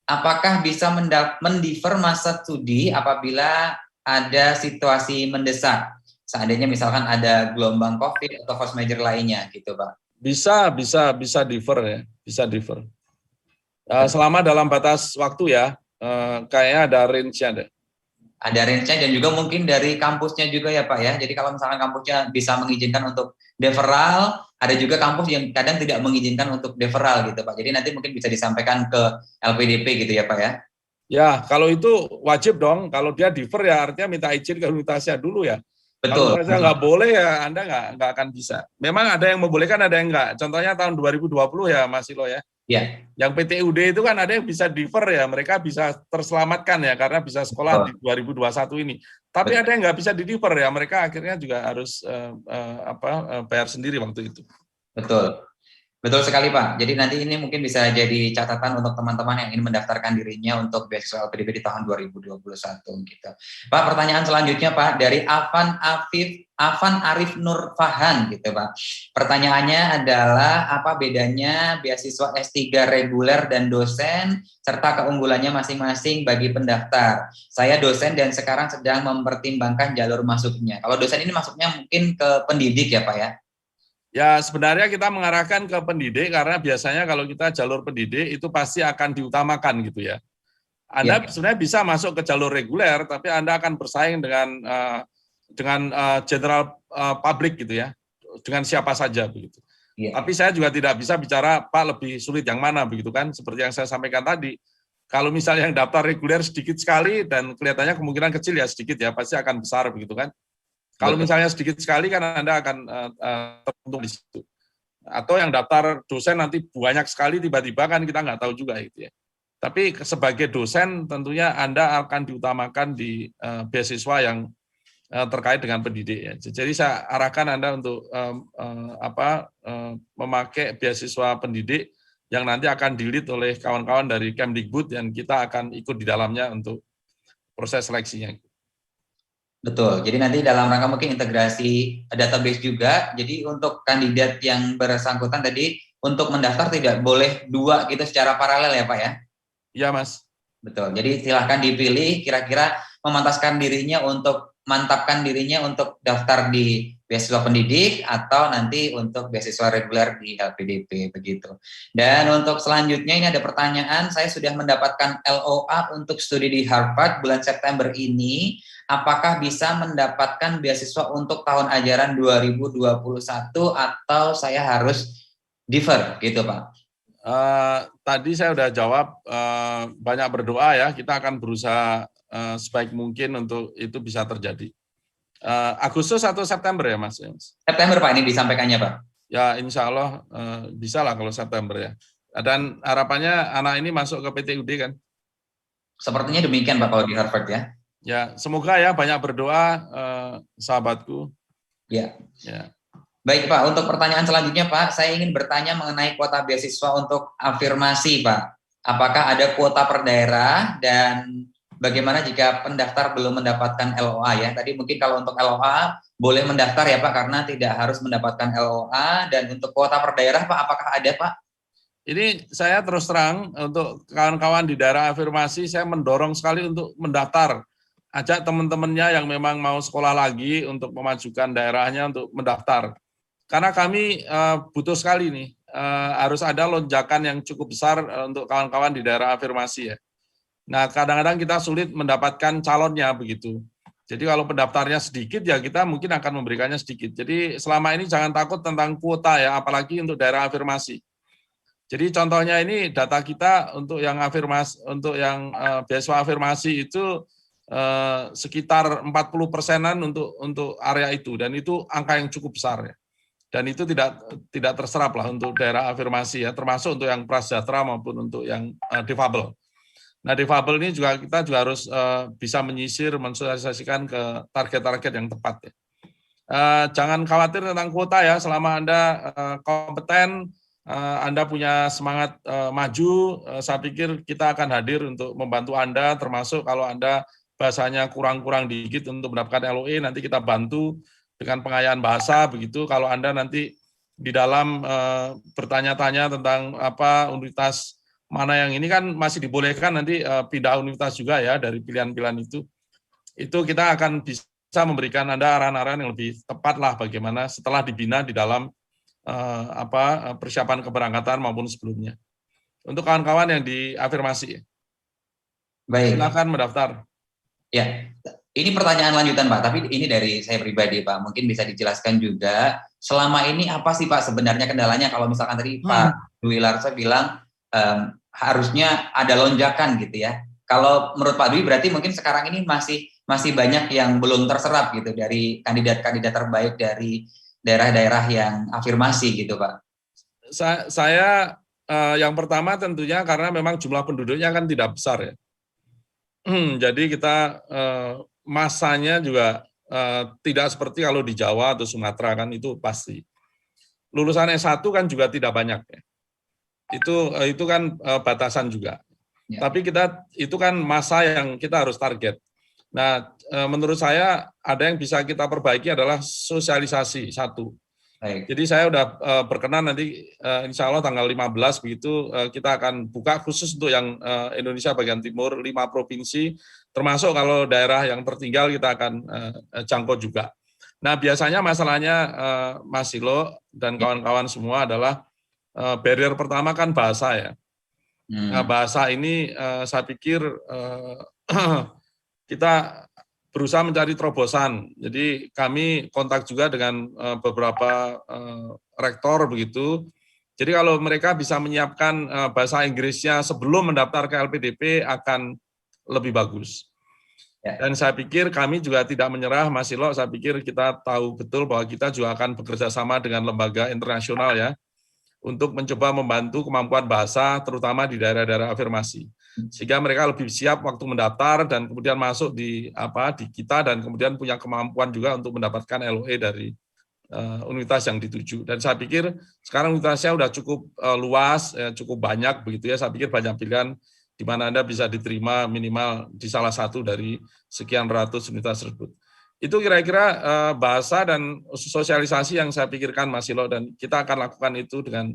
apakah bisa mendefer masa studi apabila ada situasi mendesak? Seandainya misalkan ada gelombang COVID atau force major lainnya gitu, Pak. Bisa defer ya, bisa defer. Selama dalam batas waktu ya, kayaknya ada range-nya deh. Ada range-nya dan juga mungkin dari kampusnya juga ya Pak ya. Jadi kalau misalkan kampusnya bisa mengizinkan untuk deferral, ada juga kampus yang kadang tidak mengizinkan untuk deferral gitu Pak. Jadi nanti mungkin bisa disampaikan ke LPDP gitu ya Pak ya. Ya, kalau itu wajib dong. Kalau dia defer ya artinya minta izin ke universitasnya dulu ya. Kalau Betul. universitasnya nggak boleh ya Anda nggak akan bisa. Memang ada yang membolehkan, ada yang nggak. Contohnya tahun 2020 ya Mas Ilo ya. Ya. Yang PTUD itu kan ada yang bisa defer ya, mereka bisa terselamatkan ya karena bisa sekolah di 2021 ini. Tapi ada yang nggak bisa di defer ya, mereka akhirnya juga harus bayar sendiri waktu itu. Betul. Betul sekali Pak. Jadi nanti ini mungkin bisa jadi catatan untuk teman-teman yang ingin mendaftarkan dirinya untuk beasiswa LPDP di tahun 2021 gitu. Pak, pertanyaan selanjutnya Pak dari Afan Arif Nur Fahan gitu Pak. Pertanyaannya adalah apa bedanya beasiswa S3 reguler dan dosen serta keunggulannya masing-masing bagi pendaftar. Saya dosen dan sekarang sedang mempertimbangkan jalur masuknya. Kalau dosen ini masuknya mungkin ke pendidik ya Pak ya? Ya sebenarnya kita mengarahkan ke pendidik karena biasanya kalau kita jalur pendidik itu pasti akan diutamakan gitu ya. Anda sebenarnya bisa masuk ke jalur reguler, tapi Anda akan bersaing dengan general public gitu ya, dengan siapa saja begitu. Tapi saya juga tidak bisa bicara Pak lebih sulit yang mana begitu kan, seperti yang saya sampaikan tadi. Kalau misalnya yang daftar reguler sedikit sekali dan kelihatannya kemungkinan kecil ya sedikit ya, pasti akan besar begitu kan. Kalau misalnya sedikit sekali kan Anda akan teruntung di situ. Atau yang daftar dosen nanti banyak sekali tiba-tiba kan kita nggak tahu juga itu ya. Tapi sebagai dosen tentunya Anda akan diutamakan di beasiswa yang terkait dengan pendidik ya. Jadi saya arahkan Anda untuk memakai beasiswa pendidik yang nanti akan di-lead oleh kawan-kawan dari Kemdikbud dan kita akan ikut di dalamnya untuk proses seleksinya. Betul, jadi nanti dalam rangka mungkin integrasi database juga, jadi untuk kandidat yang bersangkutan tadi, untuk mendaftar tidak boleh dua gitu secara paralel ya Pak ya? Iya Mas. Betul, jadi silahkan dipilih kira-kira memantaskan dirinya untuk, mantapkan dirinya untuk daftar di beasiswa pendidik atau nanti untuk beasiswa reguler di LPDP begitu. Dan untuk selanjutnya ini ada pertanyaan, saya sudah mendapatkan LOA untuk studi di Harvard bulan September ini, apakah bisa mendapatkan beasiswa untuk tahun ajaran 2021 atau saya harus defer gitu Pak? Tadi saya sudah jawab, banyak berdoa ya, kita akan berusaha sebaik mungkin untuk itu bisa terjadi. Agustus atau September ya Mas? September Pak ini disampaikannya Pak. Ya insya Allah bisa lah kalau September ya. Dan harapannya anak ini masuk ke PTUD kan? Sepertinya demikian Pak kalau di Harvard ya. Ya semoga ya banyak berdoa sahabatku. Ya. Baik Pak, untuk pertanyaan selanjutnya Pak, saya ingin bertanya mengenai kuota beasiswa untuk afirmasi Pak. Apakah ada kuota per daerah dan bagaimana jika pendaftar belum mendapatkan LOA ya? Tadi mungkin kalau untuk LOA boleh mendaftar ya Pak karena tidak harus mendapatkan LOA, dan untuk kuota per daerah Pak apakah ada Pak? Ini saya terus terang untuk kawan-kawan di daerah afirmasi, saya mendorong sekali untuk mendaftar. Ajak teman-temannya yang memang mau sekolah lagi untuk memajukan daerahnya untuk mendaftar. Karena kami butuh sekali nih, harus ada lonjakan yang cukup besar untuk kawan-kawan di daerah afirmasi ya. Nah kadang-kadang kita sulit mendapatkan calonnya begitu. Jadi kalau pendaftarnya sedikit ya kita mungkin akan memberikannya sedikit. Jadi selama ini jangan takut tentang kuota ya, apalagi untuk daerah afirmasi. Jadi contohnya ini data kita untuk yang afirmasi, untuk yang beasiswa afirmasi itu sekitar 40%-an untuk area itu, dan itu angka yang cukup besar ya. Dan itu tidak terserap lah untuk daerah afirmasi ya, termasuk untuk yang prasejahtera maupun untuk yang difabel. Nah difabel ini juga kita juga harus bisa menyisir, mensosialisasikan ke target-target yang tepat ya. Jangan khawatir tentang kuota ya, selama Anda kompeten, Anda punya semangat maju, saya pikir kita akan hadir untuk membantu Anda, termasuk kalau Anda bahasanya kurang-kurang dikit untuk mendapatkan LOE, nanti kita bantu dengan pengayaan bahasa begitu. Kalau Anda nanti di dalam bertanya-tanya tentang apa universitas mana yang ini kan masih dibolehkan nanti pindah universitas juga ya dari pilihan-pilihan itu kita akan bisa memberikan Anda arahan-arahan yang lebih tepat lah bagaimana setelah dibina di dalam persiapan keberangkatan maupun sebelumnya. Untuk kawan-kawan yang diafirmasi, Baik. silakan mendaftar. Ya, ini pertanyaan lanjutan Pak, tapi ini dari saya pribadi Pak, mungkin bisa dijelaskan juga, selama ini apa sih Pak sebenarnya kendalanya kalau misalkan tadi Pak Dwi Larsa bilang harusnya ada lonjakan gitu ya. Kalau menurut Pak Dwi berarti mungkin sekarang ini masih banyak yang belum terserap gitu dari kandidat-kandidat terbaik dari daerah-daerah yang afirmasi gitu Pak. Saya yang pertama tentunya karena memang jumlah penduduknya kan tidak besar ya. Jadi kita masanya juga tidak seperti kalau di Jawa atau Sumatera kan itu pasti. Lulusan S1 kan juga tidak banyak ya. Itu kan batasan juga. Ya. Tapi kita itu kan masa yang kita harus target. Nah, menurut saya ada yang bisa kita perbaiki adalah sosialisasi satu. Baik. Jadi saya udah berkenan nanti insya Allah tanggal 15 begitu kita akan buka khusus untuk yang Indonesia bagian timur 5 provinsi, termasuk kalau daerah yang tertinggal kita akan jangkau juga. Nah biasanya masalahnya Mas Silo dan kawan-kawan semua adalah barrier pertama kan bahasa ya. Nah, bahasa ini saya pikir kita berusaha mencari terobosan. Jadi kami kontak juga dengan beberapa rektor begitu. Jadi kalau mereka bisa menyiapkan bahasa Inggrisnya sebelum mendaftar ke LPDP akan lebih bagus. Dan saya pikir kami juga tidak menyerah, Mas Silo. Saya pikir kita tahu betul bahwa kita juga akan bekerja sama dengan lembaga internasional ya, untuk mencoba membantu kemampuan bahasa, terutama di daerah-daerah afirmasi. Sehingga mereka lebih siap waktu mendaftar dan kemudian masuk di kita dan kemudian punya kemampuan juga untuk mendapatkan LOE dari universitas yang dituju. Dan saya pikir sekarang universitasnya sudah cukup luas, cukup banyak begitu ya. Saya pikir banyak pilihan di mana Anda bisa diterima minimal di salah satu dari sekian ratus universitas tersebut. Itu kira-kira bahasa dan sosialisasi yang saya pikirkan Mas Silo, dan kita akan lakukan itu dengan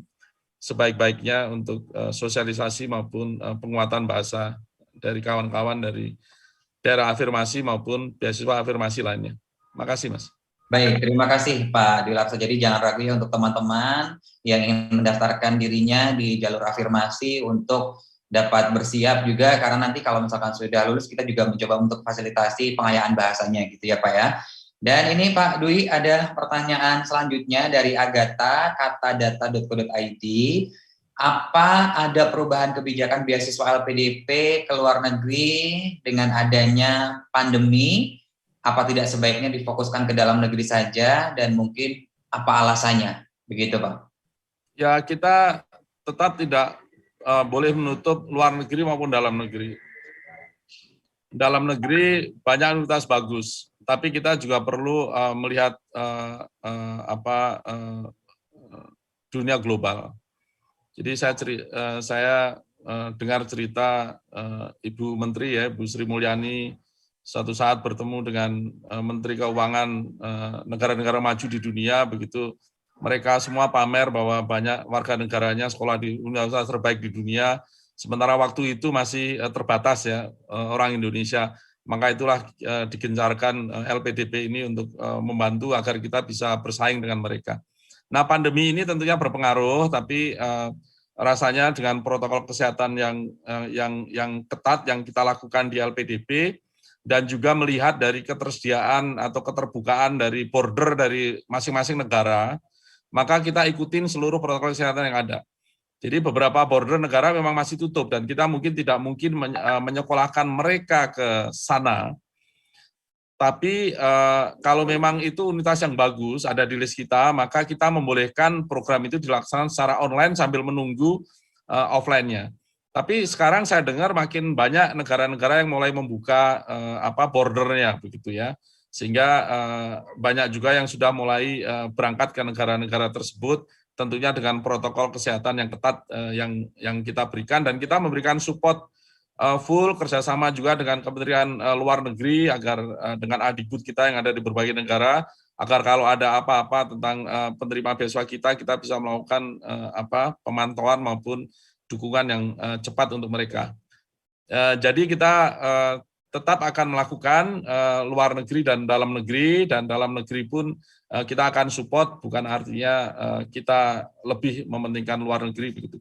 sebaik-baiknya untuk sosialisasi maupun penguatan bahasa dari kawan-kawan dari daerah afirmasi maupun beasiswa afirmasi lainnya. Makasih Mas. Baik, terima kasih Pak Dwi Larsa. Jadi jangan ragu ya untuk teman-teman yang ingin mendaftarkan dirinya di jalur afirmasi untuk dapat bersiap juga, karena nanti kalau misalkan sudah lulus kita juga mencoba untuk fasilitasi pengayaan bahasanya gitu ya Pak ya. Dan ini Pak Dwi ada pertanyaan selanjutnya dari Agatha, katadata.co.id. Apa ada perubahan kebijakan beasiswa LPDP ke luar negeri dengan adanya pandemi? Apa tidak sebaiknya difokuskan ke dalam negeri saja dan mungkin apa alasannya? Begitu Pak. Ya kita tetap tidak boleh menutup luar negeri maupun dalam negeri. Dalam negeri banyak universitas bagus, tapi kita juga perlu melihat dunia global. Jadi saya dengar cerita Ibu Menteri ya, Bu Sri Mulyani suatu saat bertemu dengan Menteri Keuangan negara-negara maju di dunia, begitu mereka semua pamer bahwa banyak warga negaranya sekolah di universitas terbaik di dunia, sementara waktu itu masih terbatas ya orang Indonesia. Maka itulah digencarkan LPDP ini untuk membantu agar kita bisa bersaing dengan mereka. Nah, pandemi ini tentunya berpengaruh, tapi rasanya dengan protokol kesehatan yang ketat yang kita lakukan di LPDP dan juga melihat dari ketersediaan atau keterbukaan dari border dari masing-masing negara, maka kita ikutin seluruh protokol kesehatan yang ada. Jadi beberapa border negara memang masih tutup dan kita tidak mungkin menyekolahkan mereka ke sana. Tapi kalau memang itu universitas yang bagus ada di list kita, maka kita membolehkan program itu dilaksanakan secara online sambil menunggu offline-nya. Tapi sekarang saya dengar makin banyak negara-negara yang mulai membuka bordernya begitu ya. Sehingga banyak juga yang sudah mulai berangkat ke negara-negara tersebut, tentunya dengan protokol kesehatan yang ketat yang kita berikan, dan kita memberikan support full kerjasama juga dengan Kementerian Luar Negeri agar dengan adikbud kita yang ada di berbagai negara, agar kalau ada apa-apa tentang penerima beasiswa kita bisa melakukan pemantauan maupun dukungan yang cepat untuk mereka. Jadi kita tetap akan melakukan luar negeri dan dalam negeri pun kita akan support, bukan artinya kita lebih mementingkan luar negeri begitu.